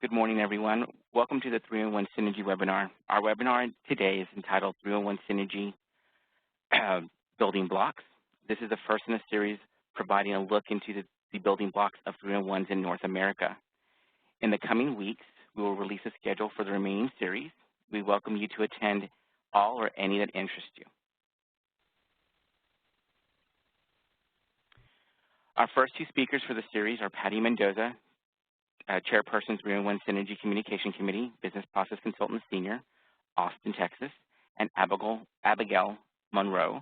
Good morning, everyone. Welcome to the 301 Synergy webinar. Our webinar today is entitled 301 Synergy Building Blocks. This is the first in a series providing a look into the building blocks of 301s in North America. In the coming weeks, we will release a schedule for the remaining series. We welcome you to attend all or any that interest you. Our first two speakers for the series are Patty Mendoza, Chairperson, 301 Synergy Communication Committee, Business Process Consultant Senior, Austin, Texas, and Abigail Monroy,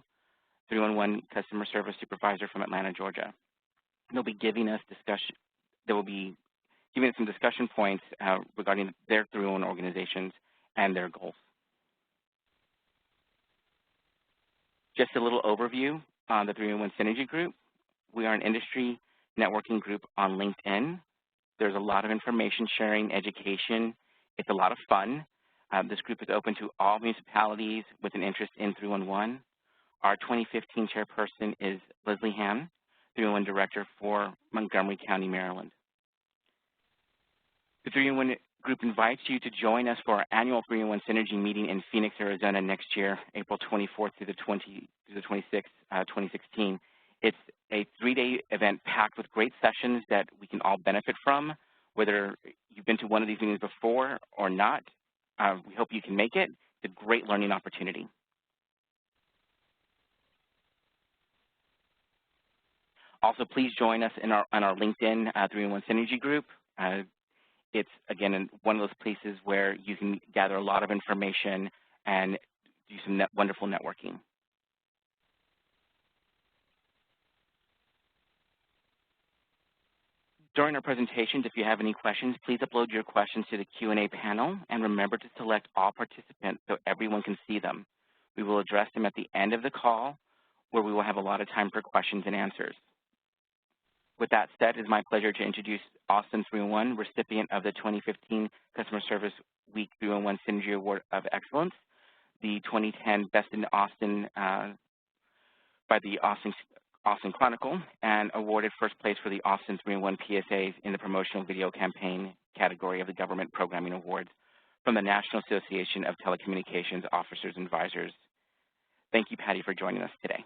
311 Customer Service Supervisor from Atlanta, Georgia. They'll be giving us some discussion points regarding their 301 organizations and their goals. Just a little overview on the 301 Synergy Group. We are an industry networking group on LinkedIn. There's a lot of information sharing, education. It's a lot of fun. This group is open to all municipalities with an interest in 311. Our 2015 chairperson is Leslie Ham, 301 Director for Montgomery County, Maryland. The 301 group invites you to join us for our annual 301 Synergy meeting in Phoenix, Arizona next year, April 24th through the 26th, 2016. It's a 3-day event packed with great sessions that we can all benefit from, whether you've been to one of these meetings before or not. We hope you can make it. It's a great learning opportunity. Also, please join us on our LinkedIn 301 Synergy group. It's, again, one of those places where you can gather a lot of information and do some wonderful networking. During our presentations, if you have any questions, please upload your questions to the Q&A panel, and remember to select all participants so everyone can see them. We will address them at the end of the call, where we will have a lot of time for questions and answers. With that said, it's my pleasure to introduce Austin 301, recipient of the 2015 Customer Service Week 301 Synergy Award of Excellence, the 2010 Best in Austin by the Austin Chronicle, and awarded first place for the Austin 301 PSAs in the Promotional Video Campaign category of the Government Programming Awards from the National Association of Telecommunications Officers and Advisors. Thank you, Patty, for joining us today.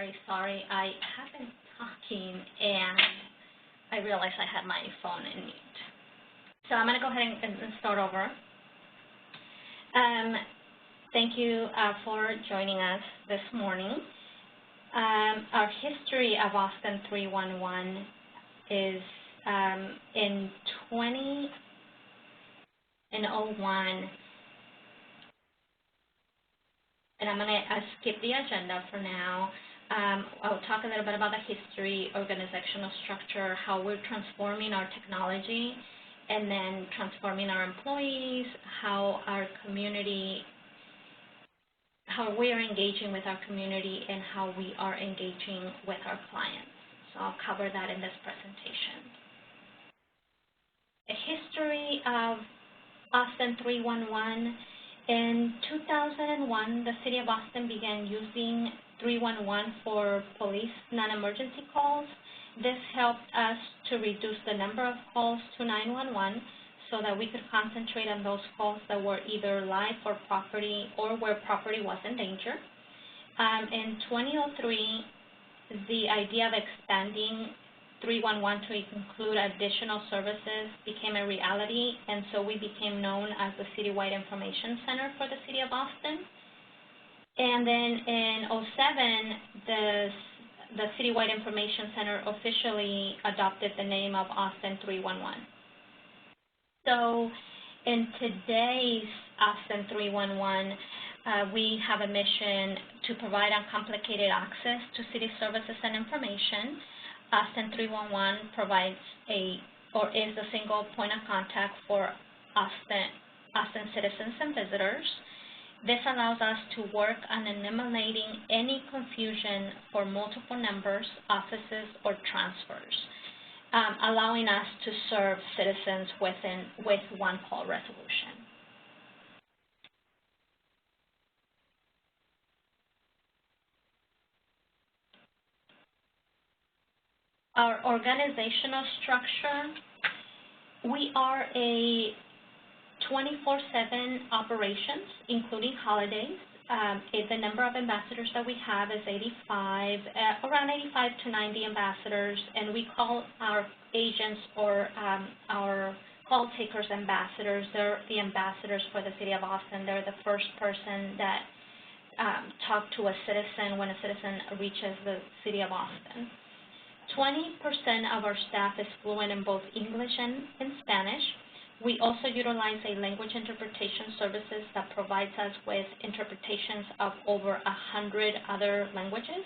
very sorry. I have been talking and I realized I had my phone in mute. So I'm going to go ahead and start over. Thank you for joining us this morning. Our history of Austin 311 is in 2001, and I'm going to skip the agenda for now. I'll talk a little bit about the history, organizational structure, how we're transforming our technology, and then transforming our employees, how we are engaging with our community, and how we are engaging with our clients. So I'll cover that in this presentation. A history of Austin 311. In 2001, the City of Austin began using 311 for police non-emergency calls. This helped us to reduce the number of calls to 911 so that we could concentrate on those calls that were either life or property or where property was in danger. In 2003, the idea of expanding 311 to include additional services became a reality, and so we became known as the Citywide Information Center for the City of Austin. And then in 2007, the Citywide Information Center officially adopted the name of Austin 311. So in today's Austin 311, we have a mission to provide uncomplicated access to city services and information. Austin 311 provides is the single point of contact for Austin citizens and visitors. This allows us to work on eliminating any confusion for multiple numbers, offices, or transfers, allowing us to serve citizens with one call resolution. Our organizational structure, we are a 24/7 operations, including holidays. The number of ambassadors that we have is 85, around 85 to 90 ambassadors, and we call our agents or our call takers ambassadors. They're the ambassadors for the City of Austin. They're the first person that talk to a citizen when a citizen reaches the City of Austin. 20% of our staff is fluent in both English and in Spanish. We also utilize a language interpretation services that provides us with interpretations of over 100 other languages,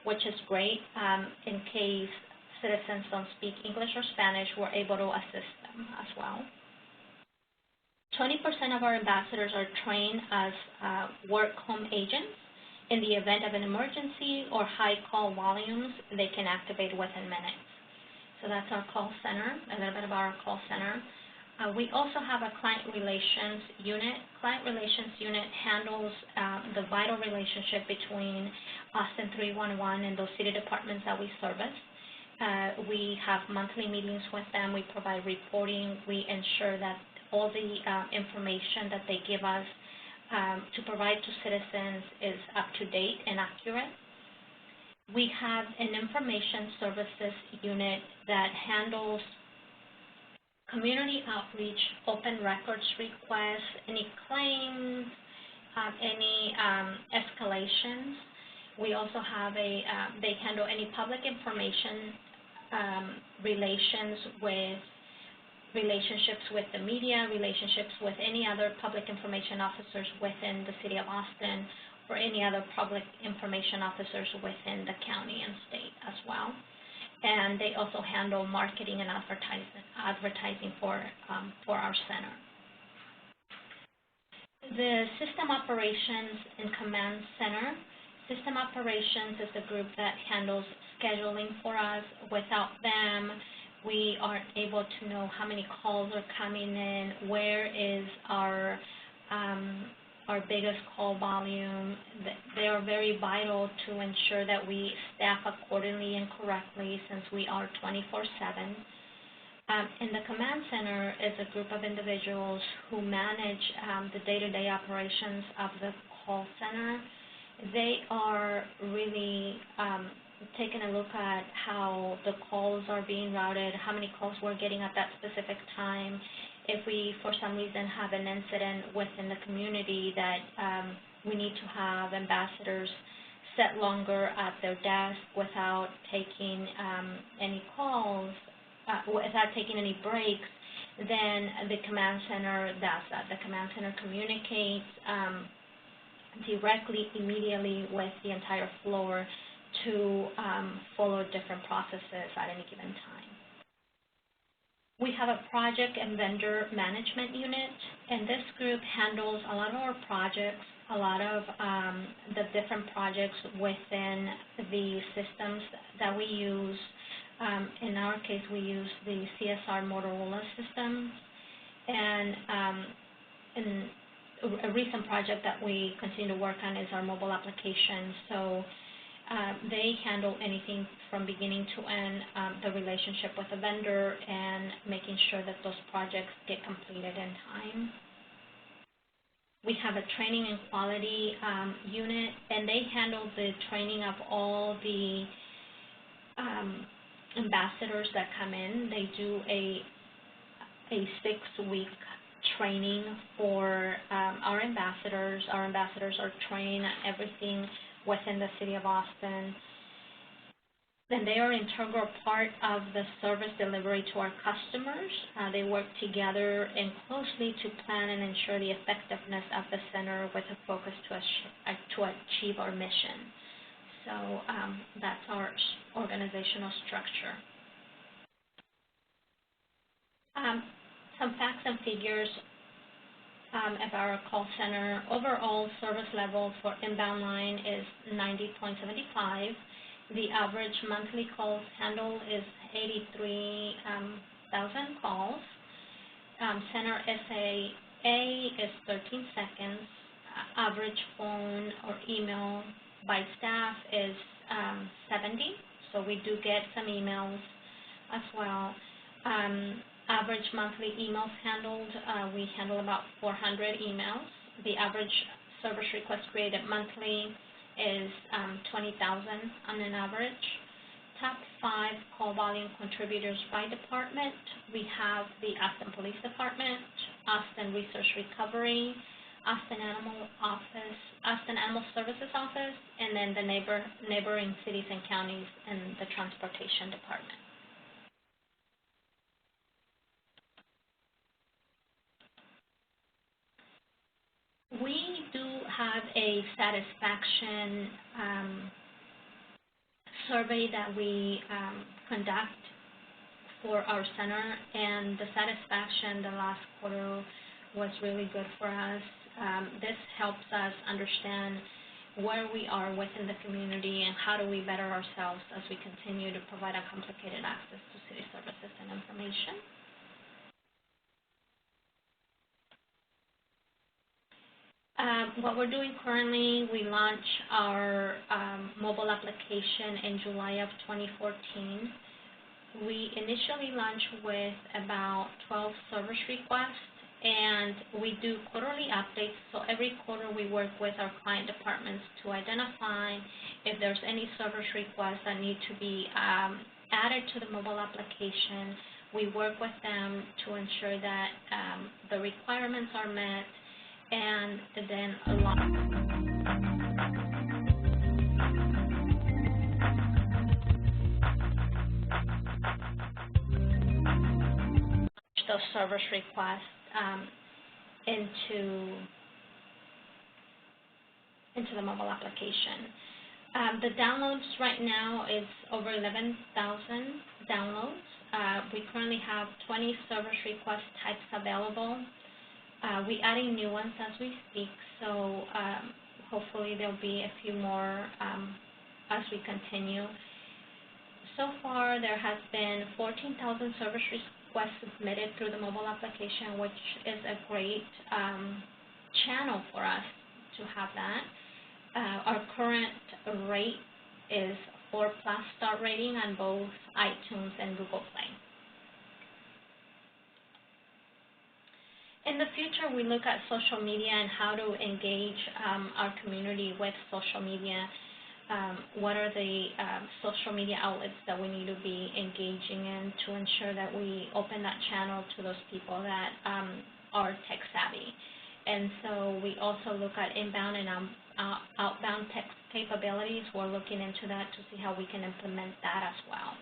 which is great. In case citizens don't speak English or Spanish, we're able to assist them as well. 20% of our ambassadors are trained as work home agents. In the event of an emergency or high call volumes, they can activate within minutes. So that's our call center, a little bit about our call center. We also have a client relations unit. Client relations unit handles the vital relationship between Austin 311 and those city departments that we service. We have monthly meetings with them. We provide reporting. We ensure that all the information that they give us to provide to citizens is up to date and accurate. We have an information services unit that handles community outreach, open records requests, any claims, any escalations. We also have they handle any public information relationships with the media, relationships with any other public information officers within the City of Austin, or any other public information officers within the county and state as well. And they also handle marketing and advertising for our center. The System Operations and Command Center. System Operations is the group that handles scheduling for us. Without them, we aren't able to know how many calls are coming in, where is our biggest call volume. They are very vital to ensure that we staff accordingly and correctly since we are 24/7. And the Command Center is a group of individuals who manage the day-to-day operations of the call center. They are really taking a look at how the calls are being routed, how many calls we're getting at that specific time. If we, for some reason, have an incident within the community that we need to have ambassadors sit longer at their desk without taking any calls, without taking any breaks, then the command center does that. The command center communicates directly, immediately with the entire floor to follow different processes at any given time. We have a project and vendor management unit, and this group handles a lot of our projects, a lot of the different projects within the systems that we use. In our case, we use the CSR Motorola system, and a recent project that we continue to work on is our mobile application. So they handle anything from beginning to end, the relationship with the vendor and making sure that those projects get completed in time. We have a training and quality unit, and they handle the training of all the ambassadors that come in. They do a 6-week training for our ambassadors. Our ambassadors are trained at everything within the City of Austin. And they are an integral part of the service delivery to our customers. They work together and closely to plan and ensure the effectiveness of the center with a focus to achieve our mission. So that's our organizational structure. Some facts and figures of our call center. Overall service level for inbound line is 90.75. The average monthly calls handled is 83,000 calls. Center SAA is 13 seconds. Average phone or email by staff is 70. So we do get some emails as well. Average monthly emails handled, we handle about 400 emails. The average service request created monthly is 20,000 on an average. Top 5 call volume contributors by department. We have the Austin Police Department, Austin Research Recovery, Austin Animal Services Office, and then the neighboring cities and counties and the Transportation Department. We do have a satisfaction survey that we conduct for our center, and the satisfaction the last quarter was really good for us. This helps us understand where we are within the community and how do we better ourselves as we continue to provide uncomplicated access to city services and information. What we're doing currently, we launched our mobile application in July of 2014. We initially launched with about 12 service requests, and we do quarterly updates. So every quarter we work with our client departments to identify if there's any service requests that need to be added to the mobile application. We work with them to ensure that the requirements are met, and then those service requests into the mobile application. The downloads right now is over 11,000 downloads. We currently have 20 service request types available. We're adding new ones as we speak, so hopefully there'll be a few more as we continue. So far, there has been 14,000 service requests submitted through the mobile application, which is a great channel for us to have that. Our current rate is 4+ star rating on both iTunes and Google Play. In the future, we look at social media and how to engage our community with social media. What are the social media outlets that we need to be engaging in to ensure that we open that channel to those people that are tech savvy. And so we also look at inbound and outbound tech capabilities. We're looking into that to see how we can implement that as well.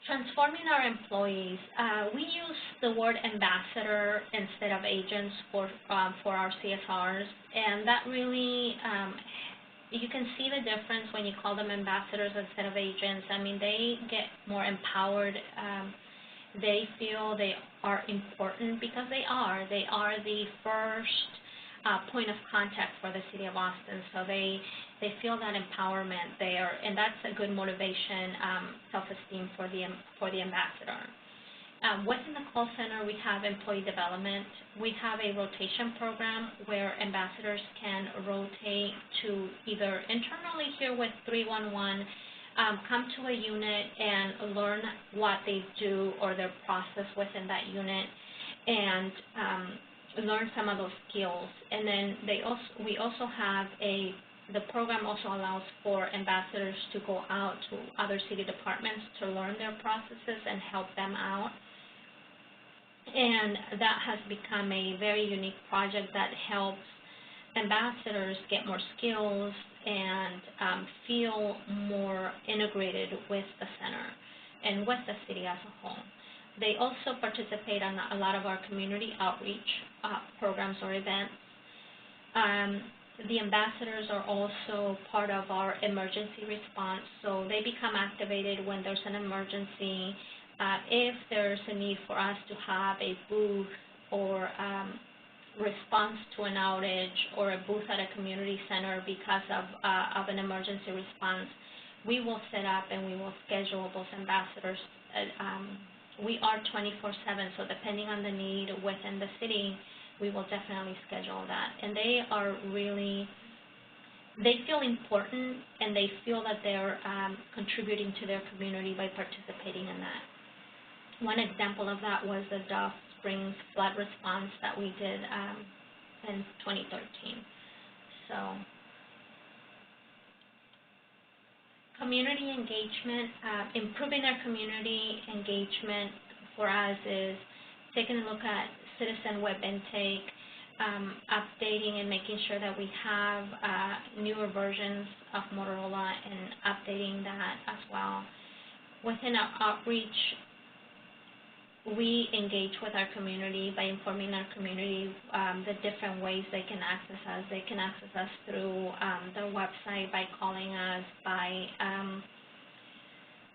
Transforming our employees. We use the word ambassador instead of agents for our CSRs, and that really, you can see the difference when you call them ambassadors instead of agents. I mean, they get more empowered. They feel they are important because they are. They are the first point of contact for the city of Austin, so they feel that empowerment there, and that's a good motivation, self-esteem for the ambassador. Within the call center, we have employee development. We have a rotation program where ambassadors can rotate to either internally here with 311, come to a unit and learn what they do or their process within that unit, and learn some of those skills. And then we also have the program also allows for ambassadors to go out to other city departments to learn their processes and help them out. And that has become a very unique project that helps ambassadors get more skills and feel more integrated with the center and with the city as a whole. They also participate in a lot of our community outreach programs or events. The ambassadors are also part of our emergency response, so they become activated when there's an emergency. If there's a need for us to have a booth or response to an outage or a booth at a community center because of an emergency response, we will set up and we will schedule those ambassadors. We are 24/7, so depending on the need within the city, we will definitely schedule that. And they are really, they feel important and they feel that they're contributing to their community by participating in that. One example of that was the Dove Springs flood response that we did in 2013. So, community engagement, improving our community engagement for us is taking a look at citizen web intake, updating and making sure that we have newer versions of Motorola and updating that as well. Within our outreach, we engage with our community by informing our community the different ways they can access us. They can access us through their website, by calling us, by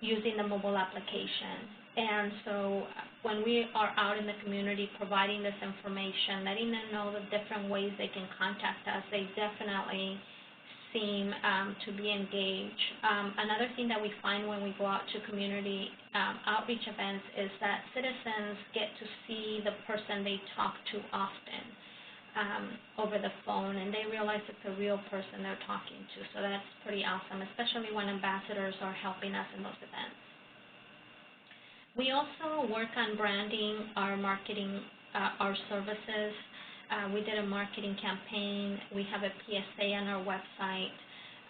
using the mobile application. And so when we are out in the community providing this information, letting them know the different ways they can contact us, they definitely seem to be engaged. Another thing that we find when we go out to community outreach events is that citizens get to see the person they talk to often over the phone, and they realize it's a real person they're talking to. So that's pretty awesome, especially when ambassadors are helping us in those events. We also work on branding our marketing, our services. We did a marketing campaign. We have a PSA on our website,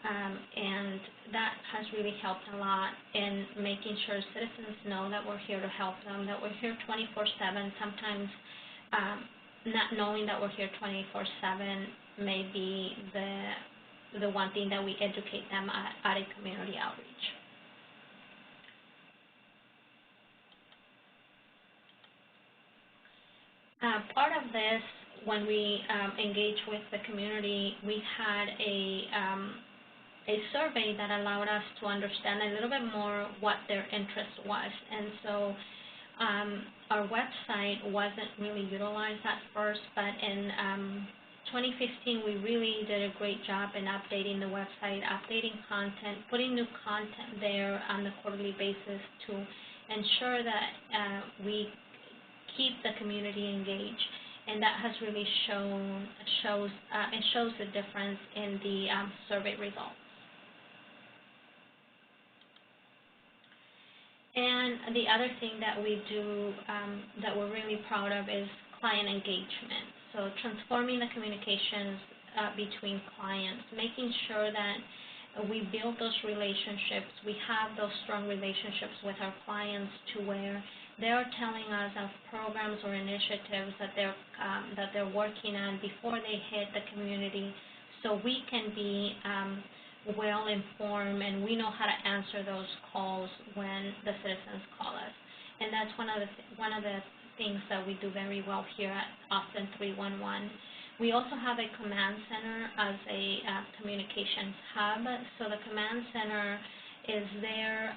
and that has really helped a lot in making sure citizens know that we're here to help them, that we're here 24/7. Sometimes not knowing that we're here 24/7 may be the one thing that we educate them at a community outreach. Part of this, when we engage with the community, we had a survey that allowed us to understand a little bit more what their interest was. And so our website wasn't really utilized at first, but in 2015, we really did a great job in updating the website, updating content, putting new content there on a quarterly basis to ensure that we keep the community engaged, and that has really shows the difference in the survey results. And the other thing that we do that we're really proud of is client engagement. So transforming the communications between clients, making sure that we build those relationships, we have those strong relationships with our clients to where they're telling us of programs or initiatives that they're working on before they hit the community, so we can be well informed and we know how to answer those calls when the citizens call us. And that's one of the things that we do very well here at Austin 311. We also have a command center as a communications hub. So the command center is there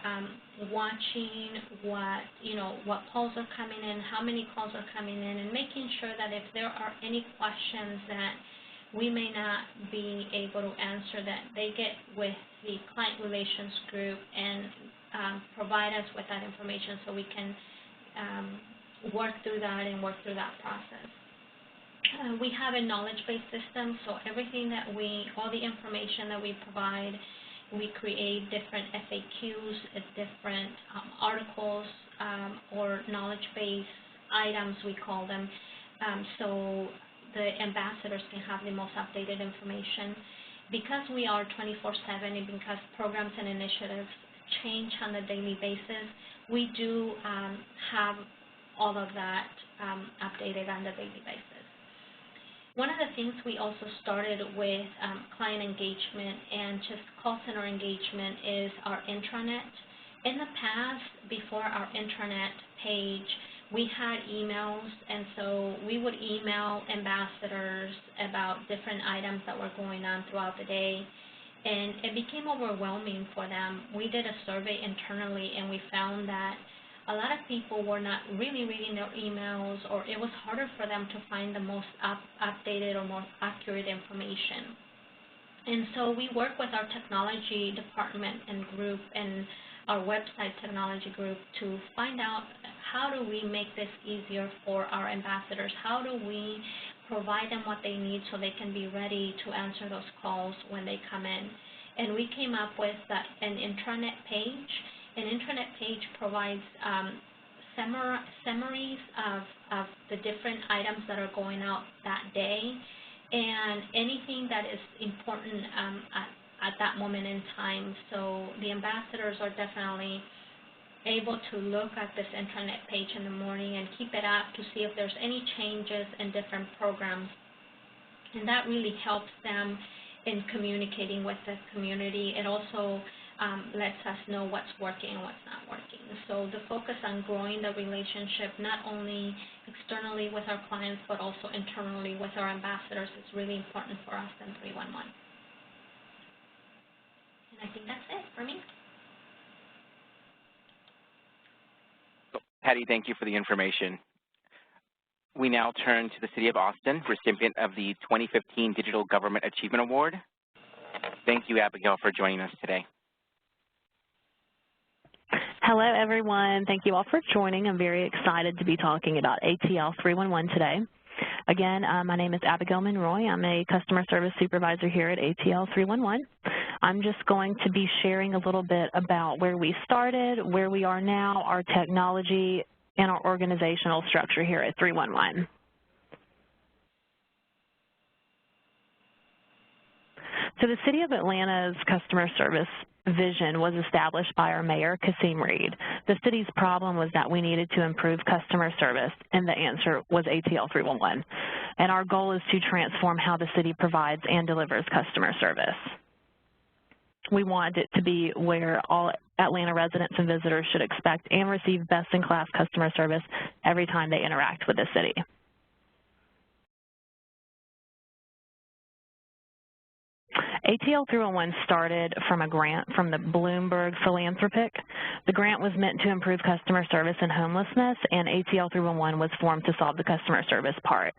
watching what calls are coming in, how many calls are coming in, and making sure that if there are any questions that we may not be able to answer, that they get with the client relations group and provide us with that information so we can work through that process. We have a knowledge-based system, so everything that all the information that we provide, we create different FAQs, different articles, or knowledge-based items, we call them, so the ambassadors can have the most updated information. Because we are 24/7 and because programs and initiatives change on a daily basis, we do have all of that updated on a daily basis. One of the things we also started with client engagement and just call center engagement is our intranet. In the past, before our intranet page, we had emails, and so we would email ambassadors about different items that were going on throughout the day, and it became overwhelming for them. We did a survey internally, and we found that a lot of people were not really reading their emails, or it was harder for them to find the most updated or more accurate information. And so we work with our technology department and group and our website technology group to find out how do we make this easier for our ambassadors, how do we provide them what they need so they can be ready to answer those calls when they come in. And we came up with an intranet page. An intranet page provides summaries of the different items that are going out that day and anything that is important at that moment in time. So the ambassadors are definitely able to look at this intranet page in the morning and keep it up to see if there's any changes in different programs. And that really helps them in communicating with the community. It also lets us know what's working and what's not working. So the focus on growing the relationship, not only externally with our clients, but also internally with our ambassadors, is really important for us in 311. And I think that's it for me. Patty, thank you for the information. We now turn to the City of Austin, recipient of the 2015 Digital Government Achievement Award. Thank you, Abigail, for joining us today. Hello, everyone. Thank you all for joining. I'm very excited to be talking about ATL 311 today. Again, my name is Abigail Monroy. I'm a customer service supervisor here at ATL 311. I'm just going to be sharing a little bit about where we started, where we are now, our technology, and our organizational structure here at 311. So the City of Atlanta's customer service vision was established by our mayor, Kasim Reed. The city's problem was that we needed to improve customer service, and the answer was ATL 311. And our goal is to transform how the city provides and delivers customer service. We want it to be where all Atlanta residents and visitors should expect and receive best-in-class customer service every time they interact with the city. ATL 311 started from a grant from the Bloomberg Philanthropic. The grant was meant to improve customer service and homelessness, and ATL 311 was formed to solve the customer service part.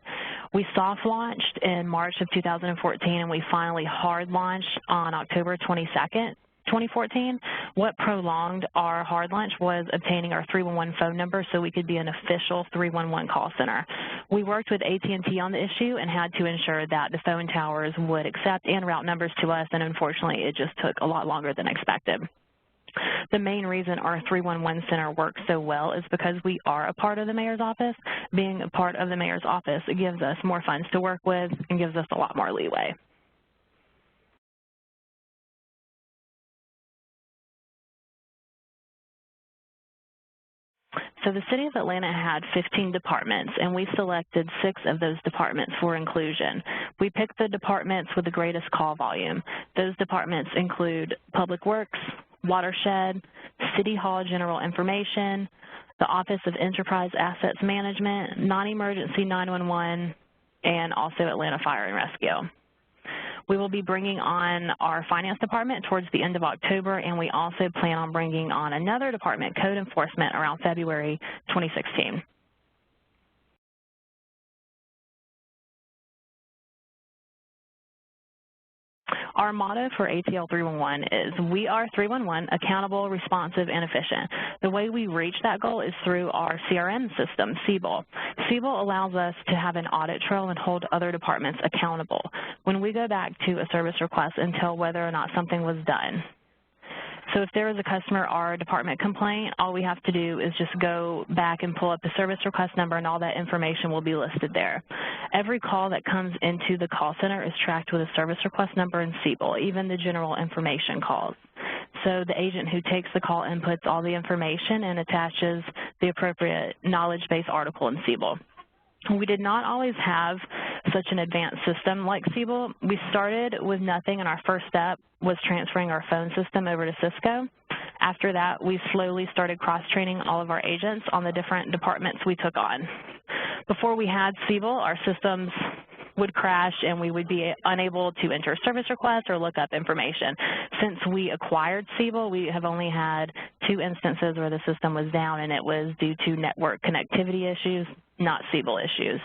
We soft launched in March of 2014, and we finally hard launched on October 22nd, 2014. What prolonged our hard launch was obtaining our 311 phone number so we could be an official 311 call center. We worked with AT&T on the issue and had to ensure that the phone towers would accept and route numbers to us, and unfortunately it just took a lot longer than expected. The main reason our 311 center works so well is because we are a part of the mayor's office. Being a part of the mayor's office, it gives us more funds to work with and gives us a lot more leeway. So the City of Atlanta had 15 departments, and we selected 6 of those departments for inclusion. We picked the departments with the greatest call volume. Those departments include Public Works, Watershed, City Hall General Information, the Office of Enterprise Assets Management, Non-Emergency 911, and also Atlanta Fire and Rescue. We will be bringing on our finance department towards the end of October, and we also plan on bringing on another department, code enforcement, around February 2016. Our motto for ATL 311 is, we are 311, accountable, responsive, and efficient. The way we reach that goal is through our CRM system, Siebel. Siebel allows us to have an audit trail and hold other departments accountable when we go back to a service request and tell whether or not something was done. So if there is a customer or a department complaint, all we have to do is just go back and pull up the service request number, and all that information will be listed there. Every call that comes into the call center is tracked with a service request number in Siebel, even the general information calls. So the agent who takes the call inputs all the information and attaches the appropriate knowledge base article in Siebel. We did not always have such an advanced system like Siebel. We started with nothing, and our first step was transferring our phone system over to Cisco. After that, we slowly started cross-training all of our agents on the different departments we took on. Before we had Siebel, our systems would crash and we would be unable to enter service requests or look up information. Since we acquired Siebel, we have only had 2 instances where the system was down, and it was due to network connectivity issues, not Siebel issues.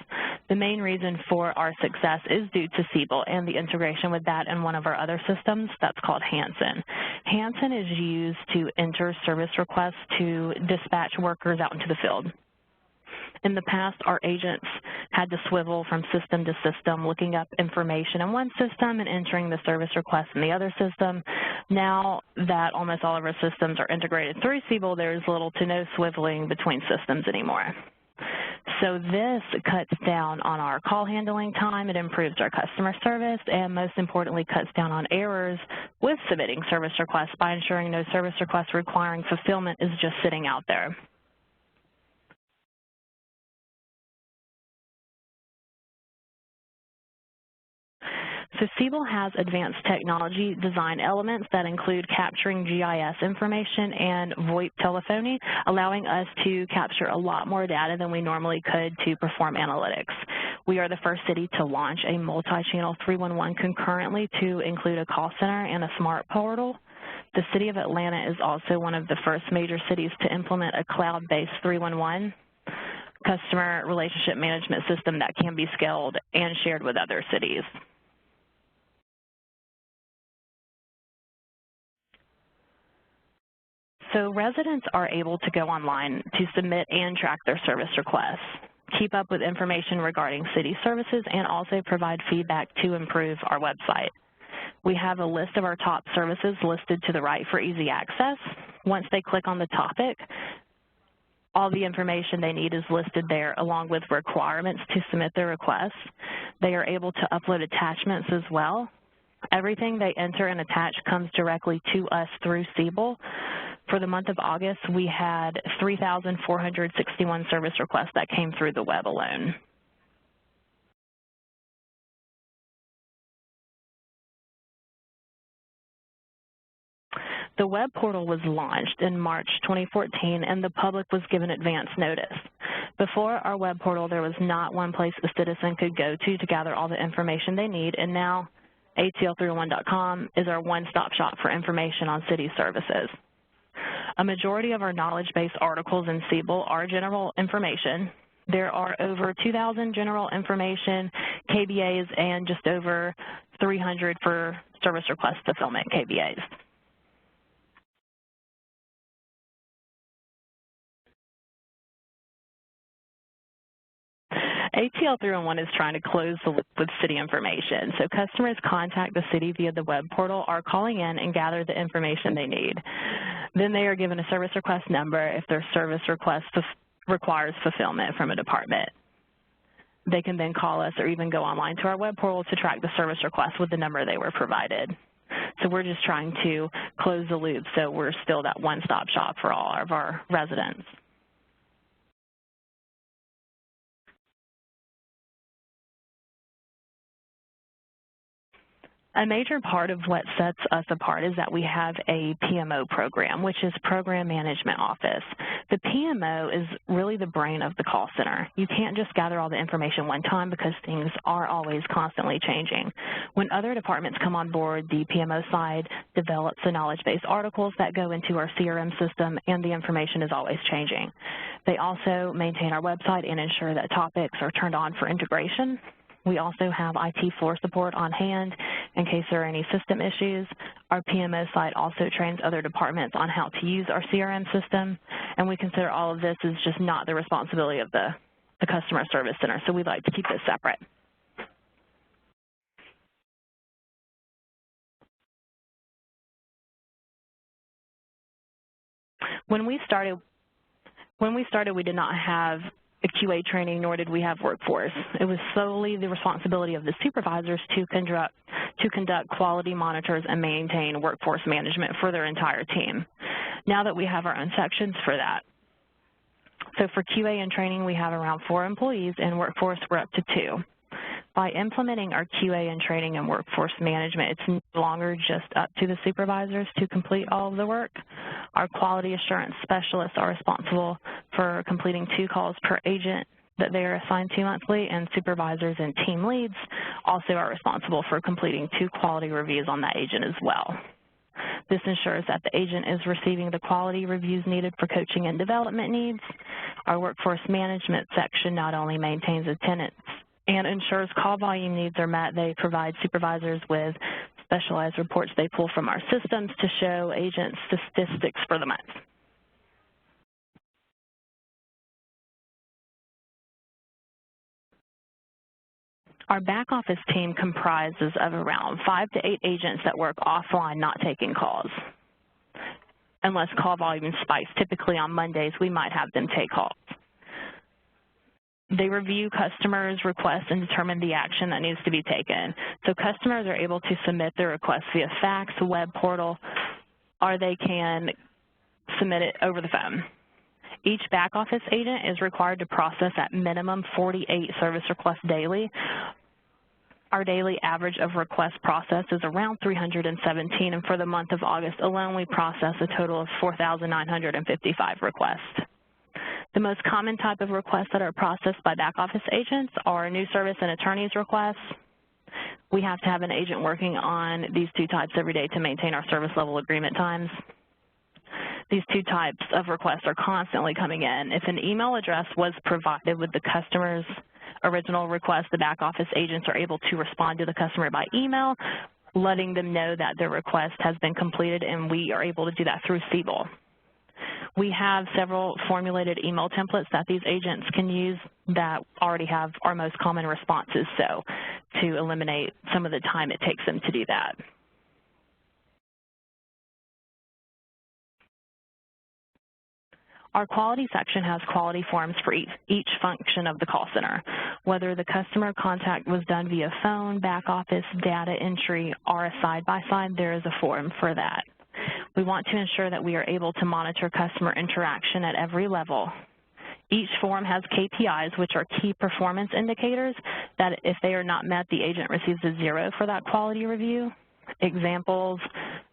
The main reason for our success is due to Siebel and the integration with that and one of our other systems that's called Hanson. Hanson is used to enter service requests to dispatch workers out into the field. In the past, our agents had to swivel from system to system, looking up information in one system and entering the service request in the other system. Now that almost all of our systems are integrated through Siebel, there is little to no swiveling between systems anymore. So this cuts down on our call handling time, it improves our customer service, and most importantly, cuts down on errors with submitting service requests by ensuring no service request requiring fulfillment is just sitting out there. So Siebel has advanced technology design elements that include capturing GIS information and VoIP telephony, allowing us to capture a lot more data than we normally could to perform analytics. We are the first city to launch a multi-channel 311 concurrently to include a call center and a smart portal. The City of Atlanta is also one of the first major cities to implement a cloud-based 311 customer relationship management system that can be scaled and shared with other cities. So residents are able to go online to submit and track their service requests, keep up with information regarding city services, and also provide feedback to improve our website. We have a list of our top services listed to the right for easy access. Once they click on the topic, all the information they need is listed there, along with requirements to submit their requests. They are able to upload attachments as well. Everything they enter and attach comes directly to us through Siebel. For the month of August, we had 3,461 service requests that came through the web alone. The web portal was launched in March 2014, and the public was given advance notice. Before our web portal, there was not one place a citizen could go to gather all the information they need, and now ATL301.com is our one-stop shop for information on city services. A majority of our knowledge-based articles in Siebel are general information. There are over 2,000 general information KBAs and just over 300 for service request fulfillment KBAs. ATL 301 is trying to close the loop with city information. So customers contact the city via the web portal or calling in and gather the information they need. Then they are given a service request number if their service request requires fulfillment from a department. They can then call us or even go online to our web portal to track the service request with the number they were provided. So we're just trying to close the loop so we're still that one-stop shop for all of our residents. A major part of what sets us apart is that we have a PMO program, which is Program Management Office. The PMO is really the brain of the call center. You can't just gather all the information one time because things are always constantly changing. When other departments come on board, the PMO side develops the knowledge-based articles that go into our CRM system, and the information is always changing. They also maintain our website and ensure that topics are turned on for integration. We also have IT floor support on hand in case there are any system issues. Our PMO site also trains other departments on how to use our CRM system, and we consider all of this as just not the responsibility of the customer service center, so we'd like to keep this separate. When we started, we did not have a QA training, nor did we have workforce. It was solely the responsibility of the supervisors to conduct quality monitors and maintain workforce management for their entire team. Now that we have our own sections for that. So for QA and training, we have around 4 employees, and workforce, we're up to 2. By implementing our QA and training and workforce management, it's no longer just up to the supervisors to complete all of the work. Our quality assurance specialists are responsible for completing 2 calls per agent that they are assigned to monthly, and supervisors and team leads also are responsible for completing 2 quality reviews on that agent as well. This ensures that the agent is receiving the quality reviews needed for coaching and development needs. Our workforce management section not only maintains attendance and ensures call volume needs are met, they provide supervisors with specialized reports they pull from our systems to show agent statistics for the month. Our back office team comprises of around 5 to 8 agents that work offline not taking calls. Unless call volume spikes, typically on Mondays, we might have them take calls. They review customers' requests and determine the action that needs to be taken. So customers are able to submit their requests via fax, web portal, or they can submit it over the phone. Each back office agent is required to process at minimum 48 service requests daily. Our daily average of requests processed is around 317, and for the month of August alone, we processed a total of 4,955 requests. The most common type of requests that are processed by back office agents are new service and attorneys requests. We have to have an agent working on these 2 types every day to maintain our service level agreement times. These 2 types of requests are constantly coming in. If an email address was provided with the customer's original request, the back office agents are able to respond to the customer by email, letting them know that their request has been completed, and we are able to do that through Siebel. We have several formulated email templates that these agents can use that already have our most common responses, so to eliminate some of the time it takes them to do that. Our quality section has quality forms for each function of the call center. Whether the customer contact was done via phone, back office, data entry, or a side-by-side, there is a form for that. We want to ensure that we are able to monitor customer interaction at every level. Each form has KPIs, which are key performance indicators, that if they are not met, the agent receives a 0 for that quality review. Examples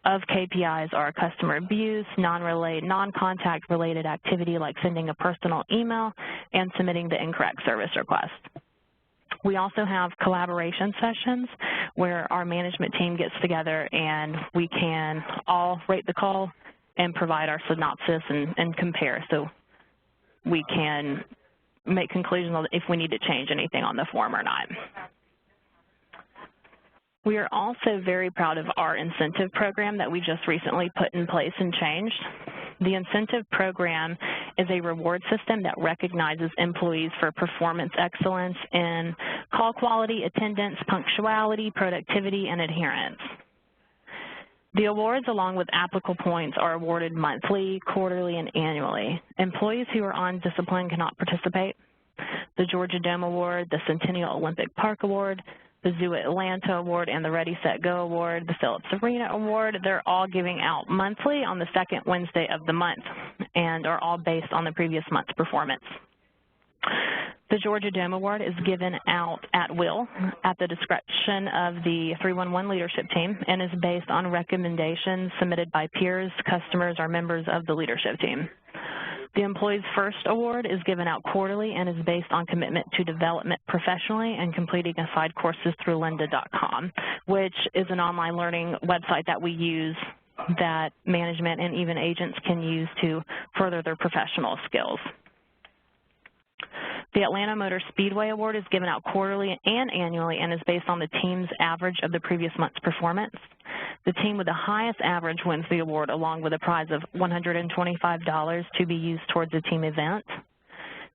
of KPIs are customer abuse, non-contact related activity like sending a personal email and submitting the incorrect service request. We also have collaboration sessions where our management team gets together and we can all rate the call and provide our synopsis and compare, so we can make conclusions on if we need to change anything on the form or not. We are also very proud of our incentive program that we just recently put in place and changed. The incentive program is a reward system that recognizes employees for performance excellence in call quality, attendance, punctuality, productivity, and adherence. The awards, along with applicable points, are awarded monthly, quarterly, and annually. Employees who are on discipline cannot participate. The Georgia Dome Award, the Centennial Olympic Park Award, the Zoo Atlanta Award, and the Ready, Set, Go Award, the Phillips Arena Award, they're all giving out monthly on the second Wednesday of the month and are all based on the previous month's performance. The Georgia Dome Award is given out at will at the discretion of the 311 leadership team and is based on recommendations submitted by peers, customers, or members of the leadership team. The Employees First Award is given out quarterly and is based on commitment to development professionally and completing assigned courses through lynda.com, which is an online learning website that we use that management and even agents can use to further their professional skills. The Atlanta Motor Speedway Award is given out quarterly and annually and is based on the team's average of the previous month's performance. The team with the highest average wins the award, along with a prize of $125 to be used towards the team event.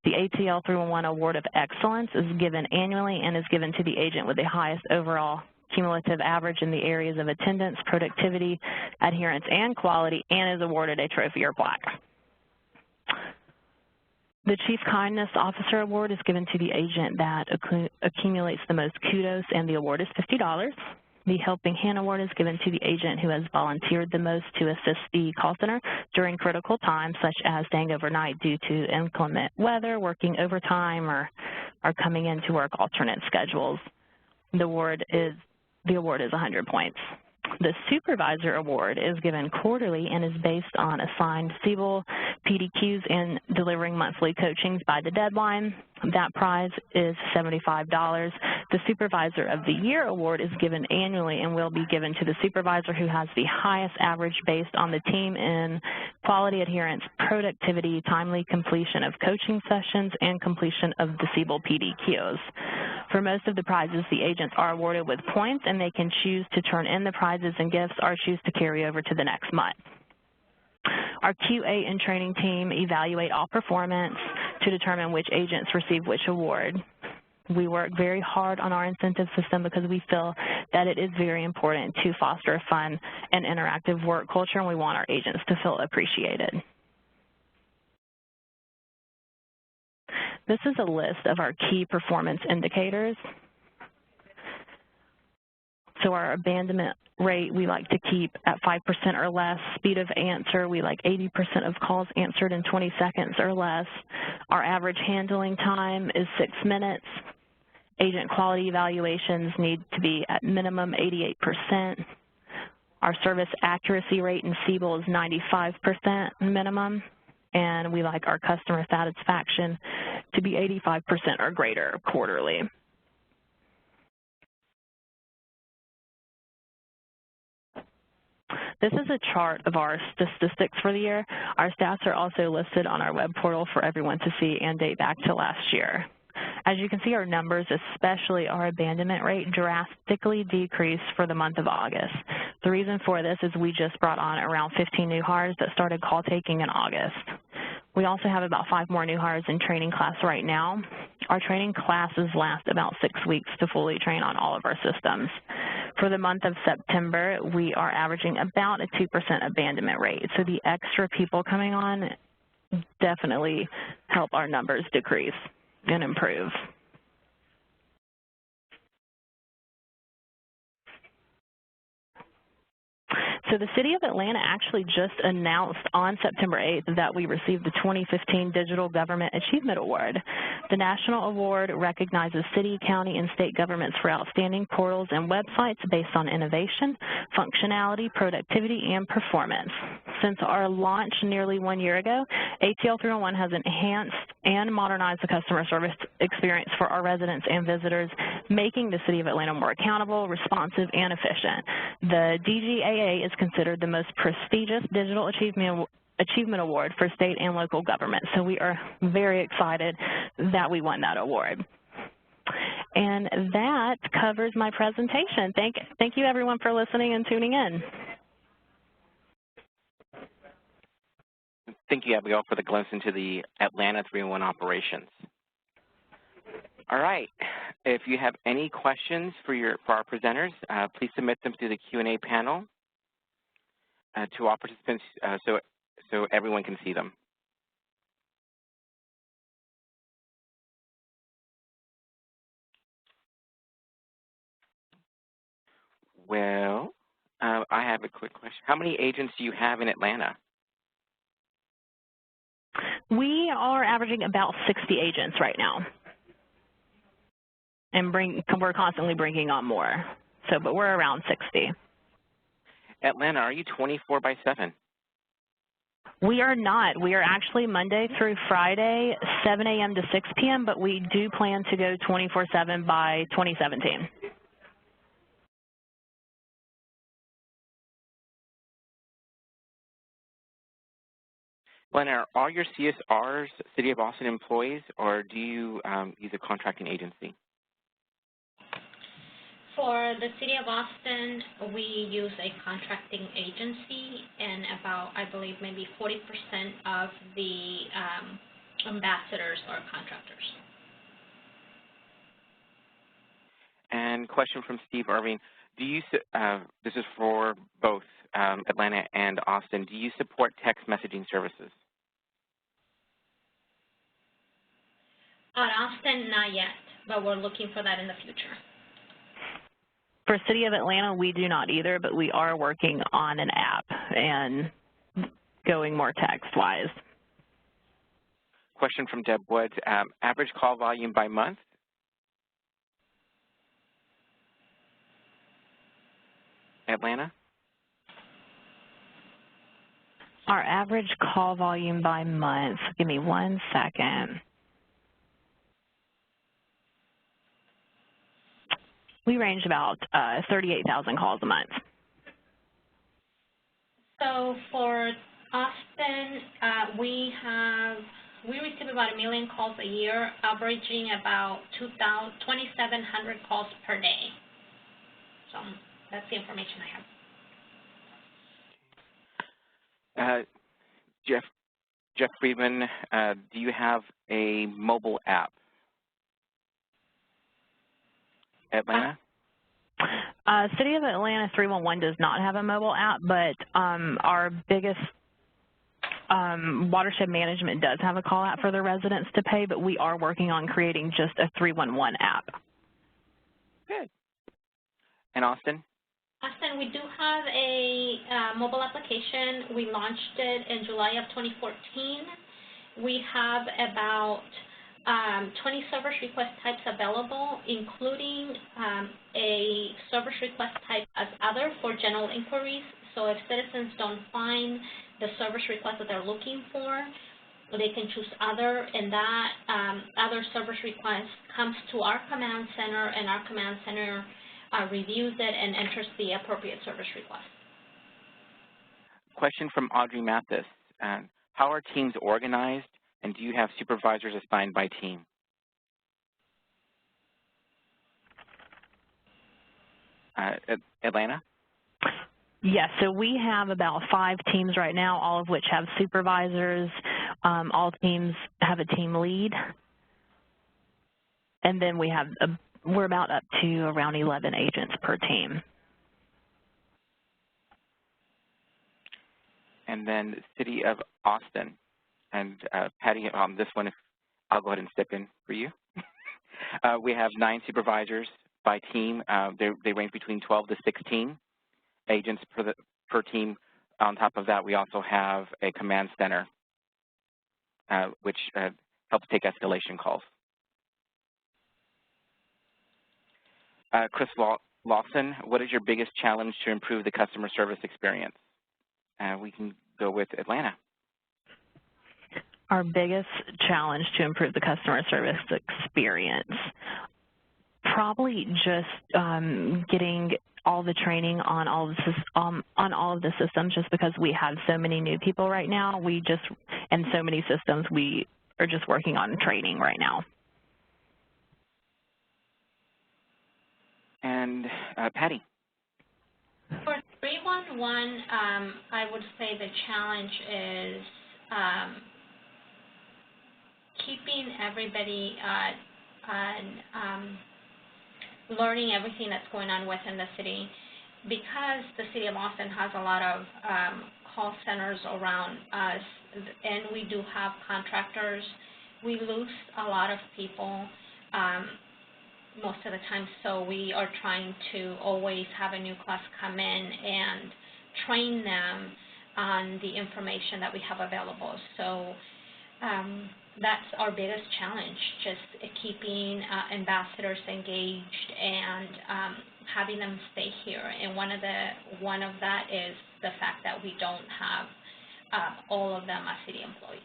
The ATL 311 Award of Excellence is given annually and is given to the agent with the highest overall cumulative average in the areas of attendance, productivity, adherence, and quality, and is awarded a trophy or plaque. The Chief Kindness Officer Award is given to the agent that accumulates the most kudos, and the award is $50. The Helping Hand Award is given to the agent who has volunteered the most to assist the call center during critical times, such as staying overnight due to inclement weather, working overtime, or coming in to work alternate schedules. The award is 100 points. The Supervisor Award is given quarterly and is based on assigned CBL, PDQs, and delivering monthly coachings by the deadline. That prize is $75. The Supervisor of the Year Award is given annually and will be given to the supervisor who has the highest average based on the team in quality adherence, productivity, timely completion of coaching sessions, and completion of the CBL PDQs. For most of the prizes, the agents are awarded with points, and they can choose to turn in the prizes and gifts or choose to carry over to the next month. Our QA and training team evaluate all performance to determine which agents receive which award. We work very hard on our incentive system because we feel that it is very important to foster a fun and interactive work culture, and we want our agents to feel appreciated. This is a list of our key performance indicators. So our abandonment rate, we like to keep at 5% or less. Speed of answer, we like 80% of calls answered in 20 seconds or less. Our average handling time is 6 minutes. Agent quality evaluations need to be at minimum 88%. Our service accuracy rate in CBL is 95% minimum. And we like our customer satisfaction to be 85% or greater quarterly. This is a chart of our statistics for the year. Our stats are also listed on our web portal for everyone to see and date back to last year. As you can see, our numbers, especially our abandonment rate, drastically decreased for the month of August. The reason for this is we just brought on around 15 new hires that started call taking in August. We also have about 5 more new hires in training class right now. Our training classes last about 6 weeks to fully train on all of our systems. For the month of September, we are averaging about a 2% abandonment rate. So the extra people coming on definitely help our numbers decrease and improve. So the City of Atlanta actually just announced on September 8th that we received the 2015 Digital Government Achievement Award. The national award recognizes city, county, and state governments for outstanding portals and websites based on innovation, functionality, productivity, and performance. Since our launch nearly 1 year ago, ATL 311 has enhanced and modernized the customer service experience for our residents and visitors, making the City of Atlanta more accountable, responsive, and efficient. The DGAA is considered the most prestigious digital achievement award for state and local government. So we are very excited that we won that award. And that covers my presentation. Thank you everyone for listening and tuning in. Thank you, Abigail, for the glimpse into the Atlanta 311 operations. All right. If you have any questions for our presenters, please submit them through the Q&A panel. to all participants so everyone can see them. Well, I have a quick question. How many agents do you have in Atlanta? We are averaging about 60 agents right now, and we're constantly bringing on more. So, but we're around 60. Atlanta, are you 24/7? We are not. We are actually Monday through Friday, 7 a.m. to 6 p.m., but we do plan to go 24/7 by 2017. Atlanta, are all your CSRs City of Boston employees, or do you use a contracting agency? For the City of Boston, we use a contracting agency, and about, I believe, maybe 40% of the ambassadors are contractors. And question from Steve Irving. Do you, this is for both Atlanta and Austin, do you support text messaging services? At Austin, not yet, but we're looking for that in the future. For City of Atlanta, we do not either, but we are working on an app and going more text-wise. Question from Deb Woods. Average call volume by month? Atlanta? Our average call volume by month, give me 1 second. We range about 38,000 calls a month. So for Austin, we receive about 1 million calls a year, averaging about 2,700 calls per day. So that's the information I have. Jeff Friedman, do you have a mobile app? Atlanta? City of Atlanta 311 does not have a mobile app, but our biggest watershed management does have a call out for their residents to pay, but we are working on creating just a 311 app. Good. And Austin? Austin, we do have a mobile application. We launched it in July of 2014. We have about 20 service request types available, including a service request type as other for general inquiries. So if citizens don't find the service request that they're looking for, they can choose other, and that other service request comes to our command center, and our command center reviews it and enters the appropriate service request. Question from Audrey Mathis. How are teams organized, and do you have supervisors assigned by team? Atlanta? Yes, so we have about 5 teams right now, all of which have supervisors. All teams have a team lead. And then we have, we're about up to around 11 agents per team. And then City of Austin. And Patty, on this one, I'll go ahead and step in for you. We have 9 supervisors by team. They range between 12 to 16 agents per team. On top of that, we also have a command center, which helps take escalation calls. Chris Lawson, what is your biggest challenge to improve the customer service experience? We can go with Atlanta. Our biggest challenge to improve the customer service experience, probably just getting all the training on all of the systems, just because we have so many new people right now. And so many systems, we are just working on training right now. And Patty. For 311, I would say the challenge is keeping everybody learning everything that's going on within the city. because the City of Austin has a lot of call centers around us, and we do have contractors, we lose a lot of people most of the time, so we are trying to always have a new class come in and train them on the information that we have available. So that's our biggest challenge, just keeping ambassadors engaged and having them stay here. And one of that is the fact that we don't have all of them as city employees.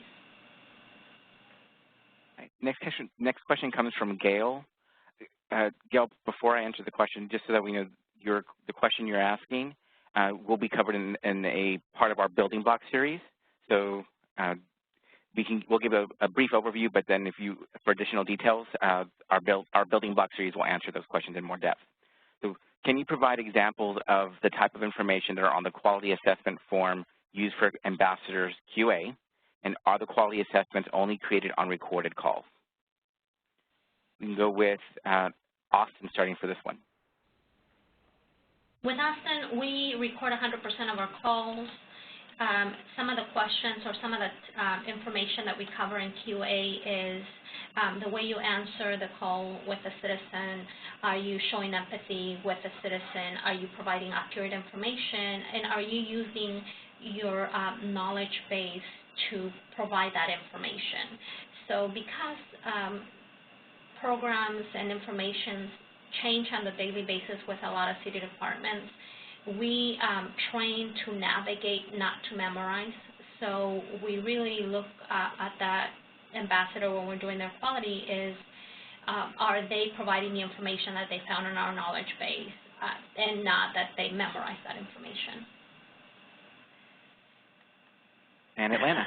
Next question comes from Gail. Gail, before I answer the question, just so that we know the question you're asking will be covered in a part of our building block series. So we'll give a brief overview, but then for additional details, our building block series will answer those questions in more depth. So can you provide examples of the type of information that are on the quality assessment form used for ambassadors QA, and are the quality assessments only created on recorded calls? We can go with Austin starting for this one. With Austin, we record 100% of our calls. Some of the questions or some of the information that we cover in QA is the way you answer the call with the citizen. Are you showing empathy with the citizen? Are you providing accurate information? And are you using your knowledge base to provide that information? So because programs and information change on a daily basis with a lot of city departments, we train to navigate, not to memorize. So we really look at that ambassador when we're doing their quality is, are they providing the information that they found in our knowledge base and not that they memorize that information. And Atlanta.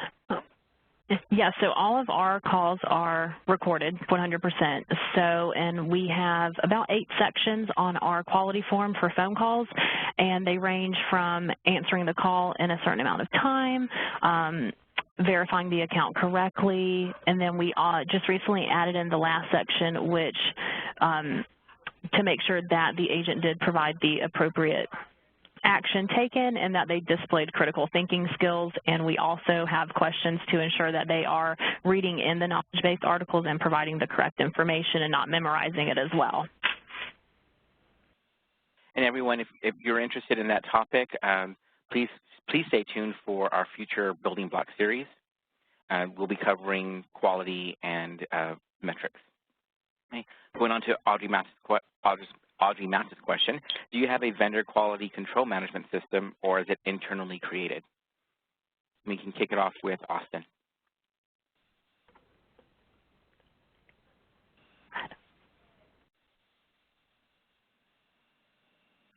Yeah, so all of our calls are recorded 100%. So, and we have about 8 sections on our quality form for phone calls, and they range from answering the call in a certain amount of time, verifying the account correctly, and then we just recently added in the last section, which to make sure that the agent did provide the appropriate action taken and that they displayed critical thinking skills. And we also have questions to ensure that they are reading in the knowledge-based articles and providing the correct information and not memorizing it as well. And everyone, if you're interested in that topic, please stay tuned for our future building block series. We'll be covering quality and metrics. Okay. Going on to Audrey Mass's question, do you have a vendor quality control management system, or is it internally created? We can kick it off with Austin.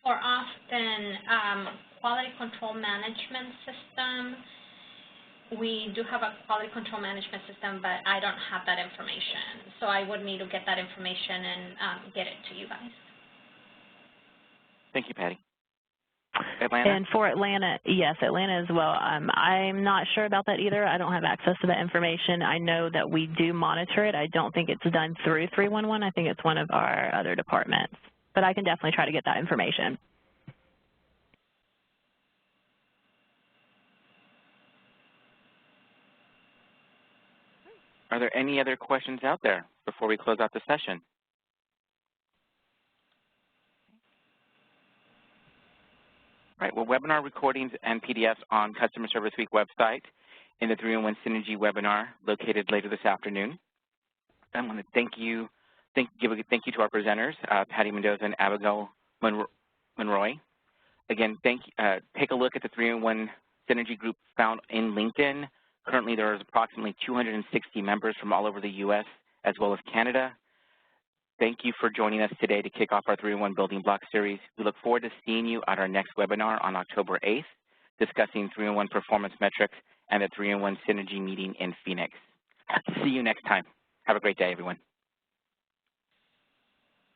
For Austin, quality control management system, we do have a quality control management system, but I don't have that information. So I would need to get that information and get it to you guys. Thank you, Patty. Atlanta? And for Atlanta, yes, Atlanta as well. I'm not sure about that either. I don't have access to that information. I know that we do monitor it. I don't think it's done through 311. I think it's one of our other departments. But I can definitely try to get that information. Are there any other questions out there before we close out the session? Right, well, webinar recordings and PDFs on Customer Service Week website in the 3-in-1 Synergy webinar located later this afternoon. I want to give a thank you to our presenters, Patty Mendoza and Abigail Monroy. Again, take a look at the 3-in-1 Synergy group found in LinkedIn. Currently, there is approximately 260 members from all over the U.S. as well as Canada. Thank you for joining us today to kick off our 3-in-1 Building Block Series. We look forward to seeing you at our next webinar on October 8th, discussing 3-in-1 performance metrics and the 3-in-1 Synergy meeting in Phoenix. See you next time. Have a great day, everyone.